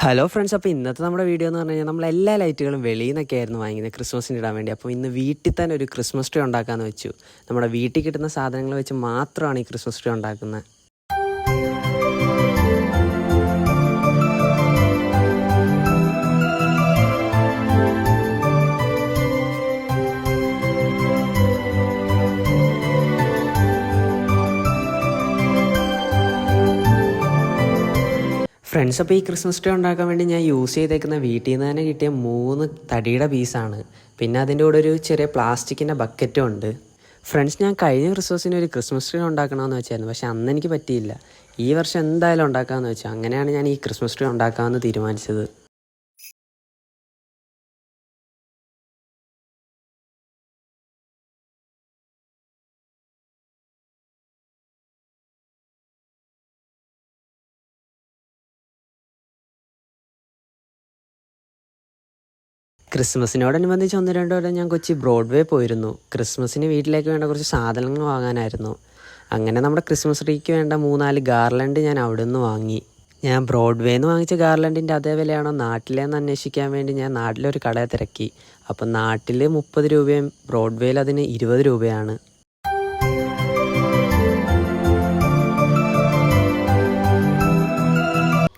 Hello friends, അപ്പോൾ ഇന്നത്തെ നമ്മുടെ വീഡിയോ എന്ന് പറഞ്ഞു കഴിഞ്ഞാൽ നമ്മളെല്ലാ ലൈറ്റുകളും വെളിയിൽ നിന്നൊക്കെ ആയിരുന്നു വാങ്ങിയത് ക്രിസ്മസിന് ഇടാൻ വേണ്ടി. അപ്പോൾ ഇന്ന് വീട്ടിൽ തന്നെ ഒരു ക്രിസ്മസ് ട്രീ ഉണ്ടാക്കാമെന്ന് വെച്ചു. നമ്മുടെ വീട്ടിൽ കിട്ടുന്ന സാധനങ്ങൾ വെച്ച് മാത്രമാണ് ഈ ക്രിസ്മസ് ട്രീ ഉണ്ടാക്കുന്നത്. ഫ്രണ്ട്സ്, അപ്പോൾ ഈ ക്രിസ്മസ് ട്രീ ഉണ്ടാക്കാൻ വേണ്ടി ഞാൻ യൂസ് ചെയ്തേക്കുന്ന വീട്ടിൽ നിന്ന് തന്നെ കിട്ടിയ 3 തടിയുടെ പീസാണ്. പിന്നെ അതിൻ്റെ കൂടെ ഒരു ചെറിയ പ്ലാസ്റ്റിക്കിൻ്റെ ബക്കറ്റും ഉണ്ട്. ഫ്രണ്ട്സ്, ഞാൻ കഴിഞ്ഞ ക്രിസ്മസിന് ഒരു ക്രിസ്മസ് ട്രീ ഉണ്ടാക്കണമെന്ന് വെച്ചായിരുന്നു, പക്ഷേ അന്ന് എനിക്ക് പറ്റിയില്ല. ഈ വർഷം എന്തായാലും ഉണ്ടാക്കാമെന്ന് വെച്ചാൽ അങ്ങനെയാണ് ഞാൻ ഈ ക്രിസ്മസ് ട്രീ ഉണ്ടാക്കാമെന്ന് തീരുമാനിച്ചത്. ക്രിസ്മസിനോടനുബന്ധിച്ച് 1-2 വട്ടം ഞാൻ കൊച്ചി ബ്രോഡ്വേ പോയിരുന്നു. ക്രിസ്മസിന് വീട്ടിലേക്ക് വേണ്ട കുറച്ച് സാധനങ്ങൾ വാങ്ങാനായിരുന്നു. അങ്ങനെ നമ്മുടെ ക്രിസ്മസ് ട്രീക്ക് വേണ്ട 3-4 ഗാർലൻഡ് ഞാൻ അവിടെ നിന്ന് വാങ്ങി. ഞാൻ ബ്രോഡ്വേന്ന് വാങ്ങിച്ച ഗാർലൻഡിൻ്റെ അതേ വിലയാണോ നാട്ടിലേന്ന് അന്വേഷിക്കാൻ വേണ്ടി ഞാൻ നാട്ടിലൊരു കടയെ തിരക്കി. അപ്പം നാട്ടിൽ 30 രൂപയും ബ്രോഡ്വേയിൽ അതിന് 20 രൂപയാണ്.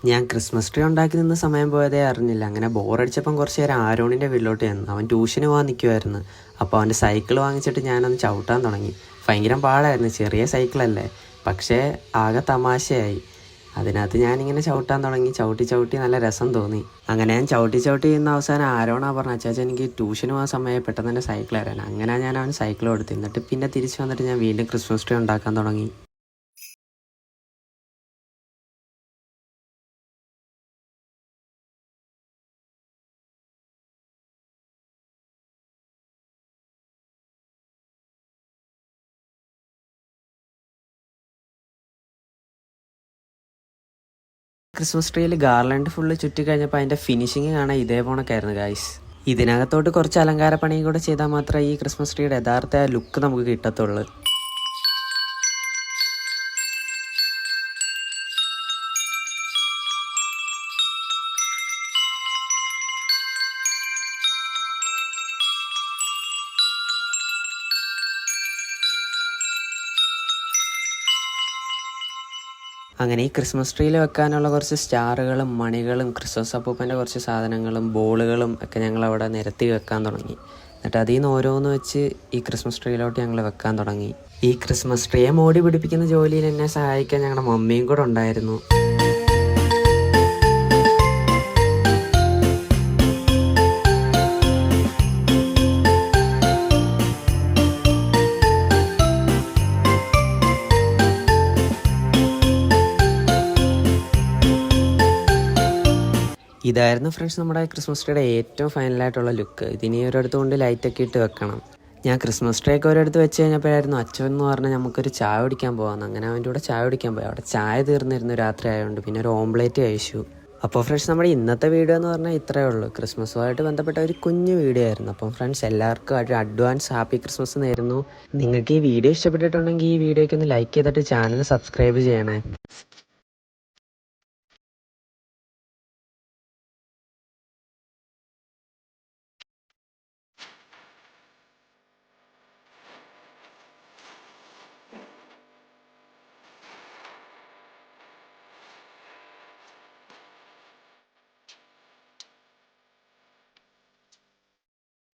ഞാൻ ക്രിസ്മസ് ട്രീ ഉണ്ടാക്കി നിന്ന് സമയം പോയതേ അറിഞ്ഞില്ല. അങ്ങനെ ബോറടിച്ചപ്പം കുറച്ച് നേരം ആരോണിൻ്റെ വീട്ടിലോട്ട് ചെന്നു. അവൻ ട്യൂഷന് പോകാൻ നിൽക്കുമായിരുന്നു. അപ്പോൾ അവൻ്റെ സൈക്കിൾ വാങ്ങിച്ചിട്ട് ഞാനൊന്ന് ചവിട്ടാൻ തുടങ്ങി. ഭയങ്കര പാടായിരുന്നു, ചെറിയ സൈക്കിളല്ലേ, പക്ഷേ ആകെ തമാശയായി. അതിനകത്ത് ഞാനിങ്ങനെ ചവിട്ടാൻ തുടങ്ങി. ചവിട്ടി നല്ല രസം തോന്നി. അങ്ങനെ ഞാൻ ചവിട്ടി ചെയ്യുന്ന അവസാനം ആരോണാ പറഞ്ഞു, അച്ചാച്ച എനിക്ക് ട്യൂഷന് പോകാൻ സമയമായി, പെട്ടെന്ന് തന്നെ സൈക്കിൾ തരാൻ. അങ്ങനെ ഞാൻ അവന് സൈക്കിൾ കൊടുത്തു. എന്നിട്ട് പിന്നെ തിരിച്ച് വന്നിട്ട് ഞാൻ വീണ്ടും ക്രിസ്മസ് ട്രീ ഉണ്ടാക്കാൻ തുടങ്ങി. ക്രിസ്മസ് ട്രീയിൽ ഗാർലൻഡ് ഫുള്ള് ചുറ്റി കഴിഞ്ഞപ്പോൾ അതിൻ്റെ ഫിനിഷിങ് കാണാൻ ഇതേപോണക്കായിരുന്നു ഗൈസ്. ഇതിനകത്തോട്ട് കുറച്ച് അലങ്കാര പണിയും കൂടെ ചെയ്താൽ മാത്രമേ ഈ ക്രിസ്മസ് ട്രീയുടെ യഥാർത്ഥ ലുക്ക് നമുക്ക് കിട്ടത്തുള്ളൂ. അങ്ങനെ ഈ ക്രിസ്മസ് ട്രീയിൽ വെക്കാനുള്ള കുറച്ച് സ്റ്റാറുകളും മണികളും ക്രിസ്മസ് അപ്പൂപ്പൻ്റെ കുറച്ച് സാധനങ്ങളും ബോളുകളും ഒക്കെ ഞങ്ങൾ അവിടെ നിരത്തി വെക്കാൻ തുടങ്ങി. എന്നിട്ട് അതിൽ നിന്ന് ഓരോന്ന് വെച്ച് ഈ ക്രിസ്മസ് ട്രീയിലോട്ട് ഞങ്ങൾ വെക്കാൻ തുടങ്ങി. ഈ ക്രിസ്മസ് ട്രീയെ മോടി പിടിപ്പിക്കുന്ന ജോലിയിൽ എന്നെ സഹായിക്കാൻ ഞങ്ങളുടെ മമ്മിയും കൂടെ ഉണ്ടായിരുന്നു. ഇതായിരുന്നു ഫ്രണ്ട്സ് നമ്മുടെ ക്രിസ്മസ് ട്രീയുടെ ഏറ്റവും ഫൈനലായിട്ടുള്ള ലുക്ക്. ഇതിനി ഒരിടത്ത് കൊണ്ട് ലൈറ്റൊക്കെ ഇട്ട് വെക്കണം. ഞാൻ ക്രിസ്മസ് ട്രീ ഒക്കെ ഒരിടത്ത് വെച്ച് കഴിഞ്ഞപ്പോഴായിരുന്നു അച്ഛൻ എന്ന് പറഞ്ഞാൽ നമുക്കൊരു ചായ കുടിക്കാൻ പോകാമെന്ന്. അങ്ങനെ അവൻ്റെ കൂടെ ചായ കുടിക്കാൻ പോയി. അവിടെ ചായ തീർന്നിരുന്നു രാത്രി ആയതുകൊണ്ട്. പിന്നെ ഒരു ഓംപ്ലേറ്റ് കഴിച്ചു. അപ്പോൾ ഫ്രണ്ട്സ്, നമ്മുടെ ഇന്നത്തെ വീഡിയോ എന്ന് പറഞ്ഞാൽ ഇത്രയേ ഉള്ളൂ. ക്രിസ്മസുമായിട്ട് ബന്ധപ്പെട്ട ഒരു കുഞ്ഞു വീഡിയോ ആയിരുന്നു. അപ്പം ഫ്രണ്ട്സ്, എല്ലാവർക്കും ഒരു അഡ്വാൻസ് ഹാപ്പി ക്രിസ്മസ് നേരുന്നു. നിങ്ങൾക്ക് ഈ വീഡിയോ ഇഷ്ടപ്പെട്ടിട്ടുണ്ടെങ്കിൽ ഈ വീഡിയോയ്ക്ക് ഒന്ന് ലൈക്ക് ചെയ്തിട്ട് ചാനൽ സബ്സ്ക്രൈബ് ചെയ്യണേ.